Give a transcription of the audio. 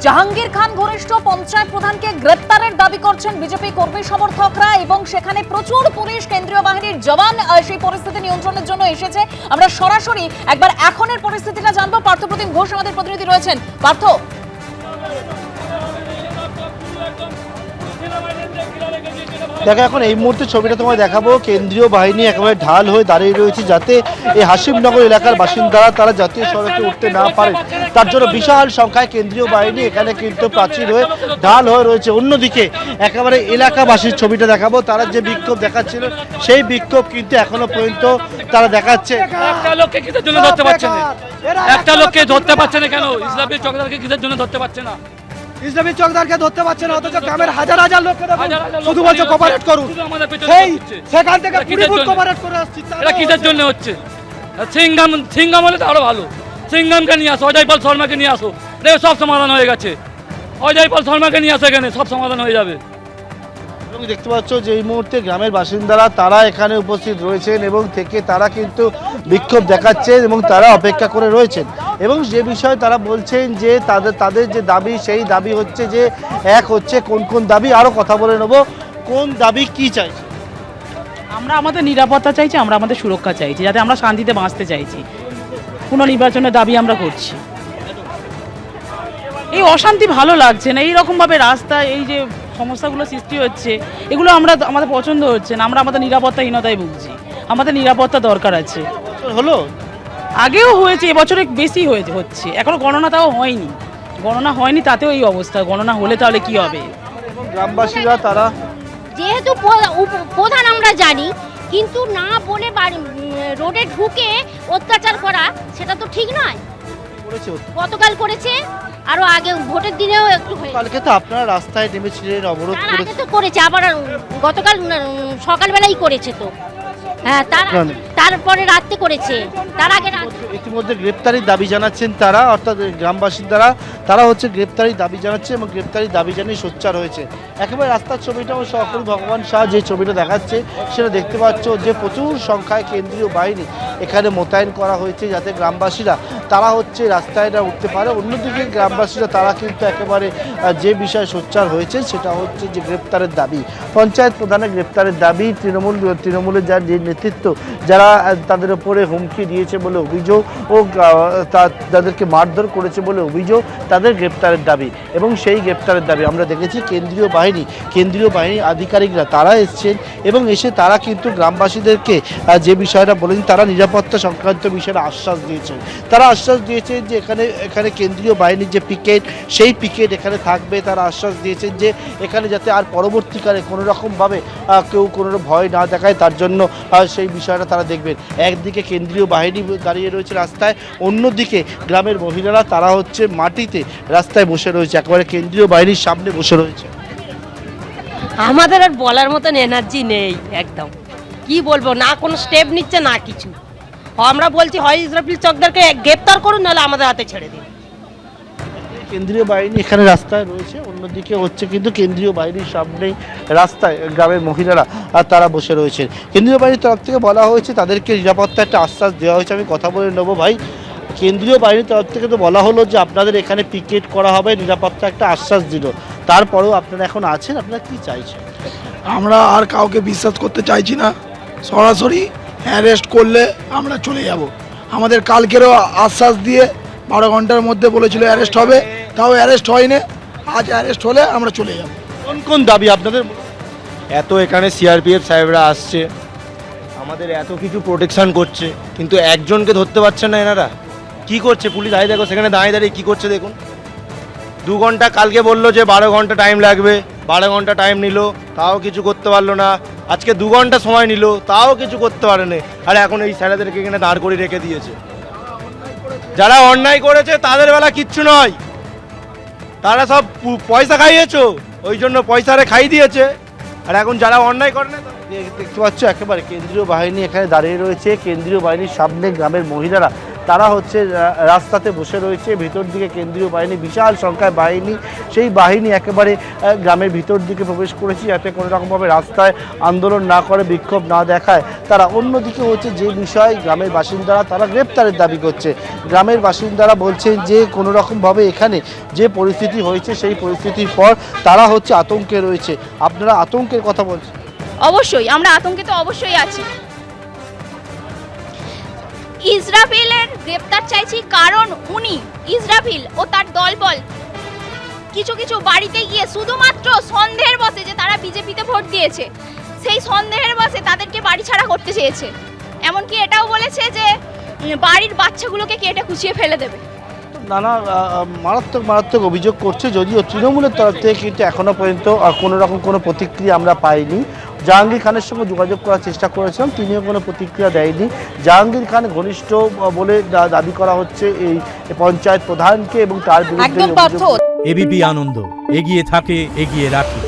জাহাঙ্গীর খান ঘনিষ্ঠ পঞ্চায়েত প্রধানকে গ্রেপ্তারের দাবি করছেন বিজেপি কর্মী সমর্থকরা এবং সেখানে প্রচুর পুলিশ কেন্দ্রীয় বাহিনীর জওয়ান সেই পরিস্থিতি নিয়ন্ত্রণের জন্য এসেছে। আমরা সরাসরি একবার এখনের পরিস্থিতিটা জানবো। পার্থপ্রতিম ঘোষ আমাদের প্রতিনিধি রয়েছেন। পার্থ, দেখো এখন এই মুহূর্তে ছবিটা তোমায় দেখাবো। কেন্দ্রীয় বাহিনী একেবারে ঢাল হয়ে দাঁড়িয়ে রয়েছে যাতে এই হাসিমনগর এলাকার বাসিন্দারা তারা জাতীয় সড়কে উঠতে না পারে, তার জন্য বিশাল সংখ্যায় কেন্দ্রীয় বাহিনী এখানে কিন্তু প্রাচীর হয়ে ঢাল হয়ে রয়েছে। অন্যদিকে একেবারে এলাকাবাসীর ছবিটা দেখাবো। তারা যে বিক্ষোভ দেখাচ্ছিল সেই বিক্ষোভ কিন্তু এখনো পর্যন্ত তারা দেখাচ্ছে। একটা লোককে কিসের জন্য ধরতে পারছে না? একটা লোককে ধরতে পারছে না কেন? ইসলামী চকদারকে কিসের জন্য ধরতে পারছে না? ইসলামী চকদারকে ধরতে পারছে না, অথচ গ্রামের হাজার হাজার লোককে শুধু বলছে লোক কোঅপারেট করুন। শুধু আমাদের পেছনে সেই ঘুরছে। সেখান থেকে এটা কিসের জন্য? কোঅপারেট করে আসছে। এটা কিসের জন্য হচ্ছে? সিঙ্গাম হলে তো আরো ভালো। সিঙ্গামকে নিয়ে আসো, অজয় পাল শর্মাকে নিয়ে আসো, দেখো সব সমাধান হয়ে গেছে। অজয় পাল শর্মাকে নিয়ে আসো, এখানে সব সমাধান হয়ে যাবে। তুমি দেখতে পাচ্ছ যে এই মুহূর্তে গ্রামের বাসিন্দারা তারা এখানে উপস্থিত রয়েছেন এবং থেকে তারা কিন্তু বিক্ষোভ দেখাচ্ছেন এবং তারা অপেক্ষা করে রয়েছেন। এবং যে বিষয়ে তারা বলছেন যে তাদের যে দাবি সেই দাবি হচ্ছে যে এক হচ্ছে কোন কোন দাবি, আরও কথা বলে নেব কোন দাবি কি চাইছে। আমরা আমাদের নিরাপত্তা চাইছি, আমরা আমাদের সুরক্ষা চাইছি, যাতে আমরা শান্তিতে বাঁচতে চাইছি। পুনর্নির্বাচনের দাবি আমরা করছি। এই অশান্তি ভালো লাগছে না, এইরকমভাবে রাস্তায় এই যে সমস্যাগুলো সৃষ্টি হচ্ছে এগুলো আমাদের পছন্দ হচ্ছে না। আমরা আমাদের নিরাপত্তাহীনতায় ভুগছি, আমাদের নিরাপত্তা দরকার আছে। হলো আগেও হয়েছে, এবছরে বেশি হচ্ছে। এখনো গণনা তাও হয়নি, গণনা হয়নি তাতেও এই অবস্থা। গণনা হলে তাহলে কি হবে? গ্রামবাসীরা তারা যেহেতু প্রধান আমরা জানি, কিন্তু না বলে রোডে ঢুকে অত্যাচার করা সেটা তো ঠিক নয়। করেছে গতকাল করেছে, আরো আগে ভোটের দিনেও একটু হয়েছে। কালকে তো আপনারা রাস্তায় নেমেছিলেন, অবরোধ তার আগে করেছে। তো করেছে, আবার গতকাল সকালবেলাই করেছে তো। হ্যাঁ, তারপরে রাত্রে করেছে, তার আগে ইতিমধ্যে গ্রেপ্তারির দাবি জানাচ্ছেন তারা, অর্থাৎ গ্রামবাসীরা তারা হচ্ছে গ্রেপ্তারির দাবি জানাচ্ছে এবং গ্রেপ্তারির দাবি জানিয়ে সোচ্চার হয়েছে। একেবারে রাস্তার ছবিটাও সহকারী ভগবান শাহ যে ছবিটা দেখাচ্ছে সেটা দেখতে পাচ্ছ যে প্রচুর সংখ্যায় কেন্দ্রীয় বাহিনী এখানে মোতায়েন করা হয়েছে যাতে গ্রামবাসীরা তারা হচ্ছে রাস্তায় না উঠতে পারে। অন্যদিকে গ্রামবাসীরা তারা কিন্তু একেবারে যে বিষয়ে সোচ্চার হয়েছে সেটা হচ্ছে যে গ্রেপ্তারের দাবি, পঞ্চায়েত প্রধানের গ্রেপ্তারের দাবি। তৃণমূলের যার যে নেতৃত্ব যারা তাদের উপরে হুমকি দিয়েছে বলে অভিযোগ ও তাদেরকে মারধর করেছে বলে অভিযোগ, তাদের গ্রেপ্তারের দাবি। এবং সেই গ্রেপ্তারের দাবি আমরা দেখেছি কেন্দ্রীয় বাহিনী আধিকারিকরা তারা এসছেন এবং এসে তারা কিন্তু গ্রামবাসীদেরকে যে বিষয়টা বলেন তারা নিরাপত্তা সংক্রান্ত বিষয়ে আশ্বাস দিয়েছেন। তারা আশ্বাস দিয়েছেন যে এখানে কেন্দ্রীয় বাহিনীর যে পিকেট সেই পিকেট এখানে থাকবে। তারা আশ্বাস দিয়েছেন যে এখানে যাতে আর পরবর্তীকালে কোনো রকমভাবে কেউ কোনো ভয় না দেখায় তার জন্য সেই বিষয়টা তারা দেখবেন। একদিকে কেন্দ্রীয় বাহিনী দাঁড়িয়ে রয়েছে রাস্তায়, অন্যদিকে গ্রামের মহিলারা তারা হচ্ছে মাটিতে রাস্তায় বসে রয়েছে, একেবারে কেন্দ্রীয় বাহিনীর সামনে বসে রয়েছে। আমাদের আর বলার মতন এনার্জি নেই একদম। কি বলবো, না কোনো স্টেপ নিচ্ছে না কিছু। আমরা বলছি হয় ইসরাফিল চকদারকে গ্রেপ্তার করুন, নাহলে আমাদের হাতে ছেড়ে দিন। কেন্দ্রীয় বাহিনী এখানে রাস্তায় রয়েছে, অন্যদিকে হচ্ছে কিন্তু কেন্দ্রীয় বাহিনীর সামনেই রাস্তায় গ্রামের মহিলারা তারা বসে রয়েছেন। কেন্দ্রীয় বাহিনীর তরফ থেকে বলা হয়েছে তাদেরকে নিরাপত্তা একটা আশ্বাস দেওয়া হয়েছে। আমি কথা বলে নেবো ভাই, কেন্দ্রীয় বাহিনীর তরফ থেকে তো বলা হলো যে আপনাদের এখানে পিকেট করা হবে, নিরাপত্তা একটা আশ্বাস দিল, তারপরেও আপনারা এখন আছেন, আপনারা কি চাইছেন? আমরা আর কাউকে বিশ্বাস করতে চাইছি না। সরাসরি অ্যারেস্ট করলে আমরা চলে যাব। আমাদের কালকেরও আশ্বাস দিয়ে 12 ঘন্টার মধ্যে বলেছিল অ্যারেস্ট হবে, তাও অ্যারেস্ট হয়নি। আজ অ্যারেস্ট হলে আমরা চলে যাব। কোন কোন দাবি আপনাদের? এত এখানে সিআরপিএফ সাহেবরা আসছে, আমাদের এত কিছু প্রোটেকশন করছে, কিন্তু একজনকে ধরতে পারছেন না এনারা। কি করছে পুলিশ? দেখো সেখানে দাঁড়িয়ে কি করছে দেখুন। 2 ঘন্টা কালকে বললো যে 12 ঘন্টা টাইম লাগবে, 12 ঘন্টা টাইম নিল, তাও কিছু করতে পারলো না। আজকে 2 ঘন্টা সময় নিল, তাও কিছু করতে পারেনি। আর এখন এই স্যারেদেরকে এখানে দাঁড় করে রেখে দিয়েছে। যারা অন্যায় করেছে তাদের বেলা কিচ্ছু নয়, তারা সব পয়সা খাইয়েছো, ওই জন্য পয়সারে খাই দিয়েছে। আর এখন যারা অন্যায় করে না, দেখতে পাচ্ছ একেবারে কেন্দ্রীয় বাহিনী এখানে দাঁড়িয়ে রয়েছে। কেন্দ্রীয় বাহিনীর সামনে গ্রামের মহিলারা তারা হচ্ছে রাস্তাতে বসে রয়েছে। ভিতর দিকে কেন্দ্রীয় বাহিনী, বিশাল সংখ্যায় বাহিনী, সেই বাহিনী একেবারে গ্রামের ভিতর দিকে প্রবেশ করেছে যাতে কোনো রকমভাবে রাস্তায় আন্দোলন না করে, বিক্ষোভ না দেখায় তারা। অন্যদিকে হচ্ছে যে বিষয় গ্রামের বাসিন্দারা তারা গ্রেপ্তারের দাবি করছে। গ্রামের বাসিন্দারা বলছেন যে কোনো রকমভাবে এখানে যে পরিস্থিতি হয়েছে সেই পরিস্থিতির পর তারা হচ্ছে আতঙ্কে রয়েছে। আপনারা আতঙ্কের কথা বলছেন? অবশ্যই আমরা আতঙ্কিত অবশ্যই আছি। ইসরাফিলের গ্রেপ্তার চাইছি কারণ উনি ইসরাফিল ও তার দলবল কিছু কিছু বাড়িতে গিয়ে শুধুমাত্র সন্দেহের বশে যে তারা বিজেপিতে ভোট দিয়েছে সেই সন্দেহের বশে তাদেরকে বাড়ি ছাড়া করতে চেয়েছে। এমনকি এটাও বলেছে যে বাড়ির বাচ্চাগুলোকে কেটে কুচিয়ে ফেলে দেবে। নানা মারাত্মক মারাত্মক অভিযোগ করছে, যদিও তৃণমূলের তরফ থেকে কিন্তু এখনো পর্যন্ত কোনো রকম কোনো প্রতিক্রিয়া আমরা পাইনি। জাহাঙ্গীর খানের সঙ্গে যোগাযোগ করার চেষ্টা করেছিলাম, তিনিও কোনো প্রতিক্রিয়া দেয়নি। জাহাঙ্গীর খান ঘনিষ্ঠ বলে দাবি করা হচ্ছে এই পঞ্চায়েত প্রধানকে এবং তার বিরুদ্ধে একদম পার্থ। এবিপি আনন্দ এগিয়ে থাকে, এগিয়ে রাখে।